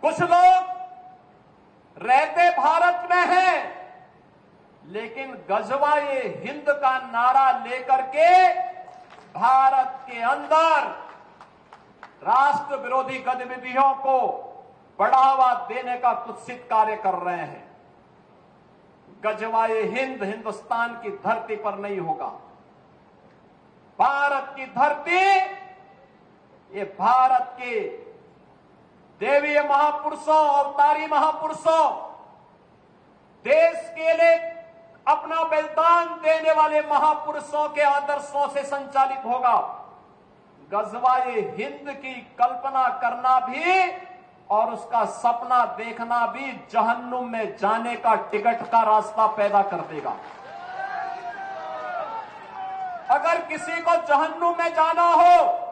कुछ लोग रहते भारत में हैं, लेकिन गजवाए हिंद का नारा लेकर के भारत के अंदर राष्ट्र विरोधी गतिविधियों को बढ़ावा देने का कुत्सित कार्य कर रहे हैं। गजवाए हिंद हिंदुस्तान की धरती पर नहीं होगा। भारत की धरती, ये भारत के देवीय महापुरुषों, अवतारी महापुरुषों, देश के लिए अपना बलिदान देने वाले महापुरुषों के आदर्शों से संचालित होगा। गजवाए हिंद की कल्पना करना भी और उसका सपना देखना भी जहन्नुम में जाने का टिकट का रास्ता पैदा कर देगा। अगर किसी को जहन्नुम में जाना हो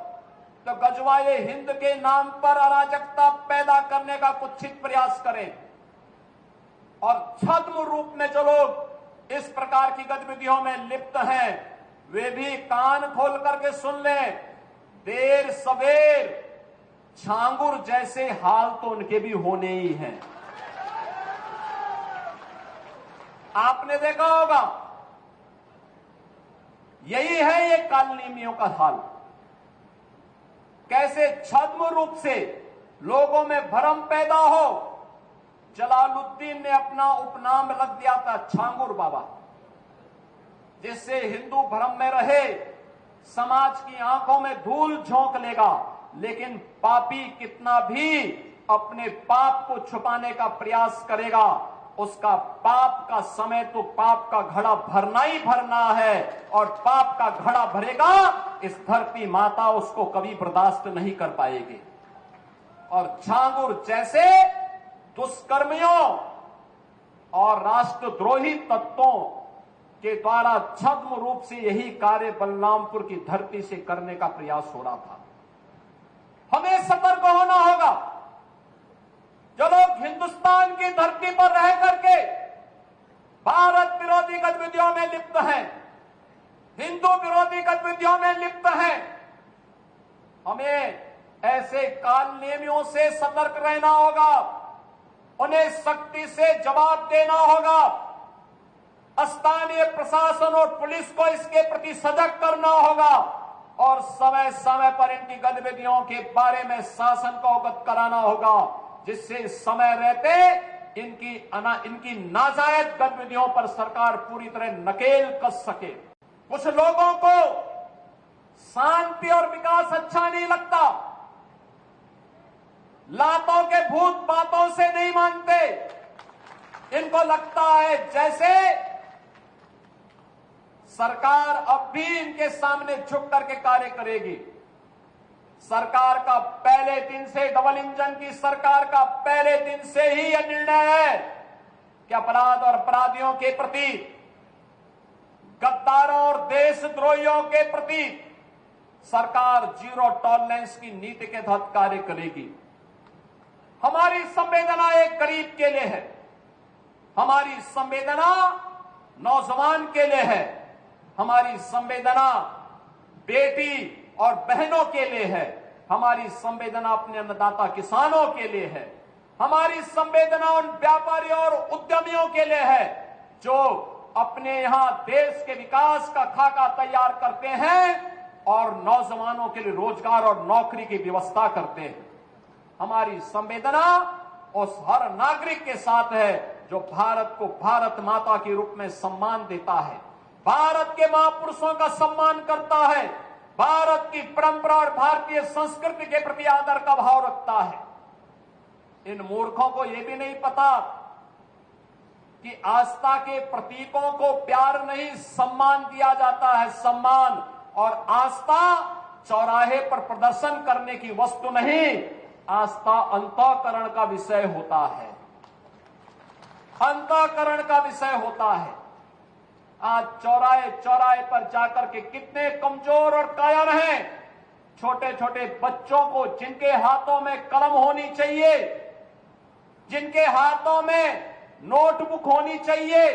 तो गजवाए हिंद के नाम पर अराजकता पैदा करने का कुत्सित प्रयास करें। और छद्म रूप में जो लोग इस प्रकार की गतिविधियों में लिप्त हैं, वे भी कान खोल करके सुन लें। देर सवेर छांगुर जैसे हाल तो उनके भी होने ही हैं। आपने देखा होगा, यही है ये कालनेमियों का हाल। कैसे छद्म रूप से लोगों में भ्रम पैदा हो। जलालुद्दीन ने अपना उपनाम रख दिया था छांगुर बाबा, जिससे हिंदू भ्रम में रहे, समाज की आंखों में धूल झोंक लेगा, लेकिन पापी कितना भी अपने पाप को छुपाने का प्रयास करेगा, उसका पाप का समय तो पाप का घड़ा भरना ही भरना है, और पाप का घड़ा भरेगा इस धरती माता उसको कभी बर्दाश्त नहीं कर पाएगी। और छांगुर जैसे दुष्कर्मियों और राष्ट्रद्रोही तत्वों के द्वारा छद्म रूप से यही कार्य बलरामपुर की धरती से करने का प्रयास हो रहा था। हमें सतर्क होना होगा। जो लोग हिंदुस्तान की धरती पर रह करके भारत विरोधी गतिविधियों में लिप्त हैं, हिंदू विरोधी गतिविधियों में लिप्त हैं, हमें ऐसे कालनेमियों से सतर्क रहना होगा। उन्हें सख्ती से जवाब देना होगा। स्थानीय प्रशासन और पुलिस को इसके प्रति सजग करना होगा और समय समय पर इनकी गतिविधियों के बारे में शासन को अवगत कराना होगा, जिससे समय रहते इनकी नाजायज गतिविधियों पर सरकार पूरी तरह नकेल कस सके। कुछ लोगों को शांति और विकास अच्छा नहीं लगता, लातों के भूत बातों से नहीं मानते। इनको लगता है जैसे सरकार अब भी इनके सामने झुक करके कार्य करेगी। सरकार का पहले दिन से, डबल इंजन की सरकार का पहले दिन से ही यह निर्णय है कि अपराध और अपराधियों के प्रति, गद्दारों और देशद्रोहियों के प्रति सरकार जीरो टॉलरेंस की नीति के तहत कार्य करेगी। हमारी संवेदना एक गरीब के लिए है, हमारी संवेदना नौजवान के लिए है, हमारी संवेदना बेटी और बहनों के लिए है, हमारी संवेदना अपने अन्नदाता किसानों के लिए है, हमारी संवेदना उन व्यापारियों और उद्यमियों के लिए है जो अपने यहां देश के विकास का खाका तैयार करते हैं और नौजवानों के लिए रोजगार और नौकरी की व्यवस्था करते हैं। हमारी संवेदना उस हर नागरिक के साथ है जो भारत को भारत माता के रूप में सम्मान देता है, भारत के महापुरुषों का सम्मान करता है, भारत की परंपरा और भारतीय संस्कृति के प्रति आदर का भाव रखता है। इन मूर्खों को यह भी नहीं पता कि आस्था के प्रतीकों को प्यार नहीं सम्मान दिया जाता है। सम्मान और आस्था चौराहे पर प्रदर्शन करने की वस्तु नहीं, आस्था अंतःकरण का विषय होता है, अंतःकरण का विषय होता है। आज चौराहे चौराहे पर जाकर के कितने कमजोर और कायर हैं, छोटे छोटे बच्चों को जिनके हाथों में कलम होनी चाहिए, जिनके हाथों में नोटबुक होनी चाहिए,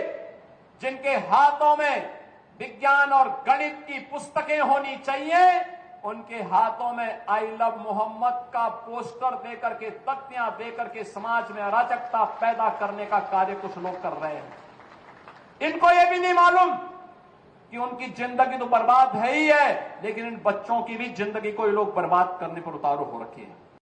जिनके हाथों में विज्ञान और गणित की पुस्तकें होनी चाहिए, उनके हाथों में आई लव मोहम्मद का पोस्टर देकर के, तख्तियां देकर के समाज में अराजकता पैदा करने का कार्य कुछ लोग कर रहे हैं। इनको यह भी नहीं मालूम कि उनकी जिंदगी तो बर्बाद है ही है, लेकिन इन बच्चों की भी जिंदगी को ये लोग बर्बाद करने पर उतारू हो रखे हैं।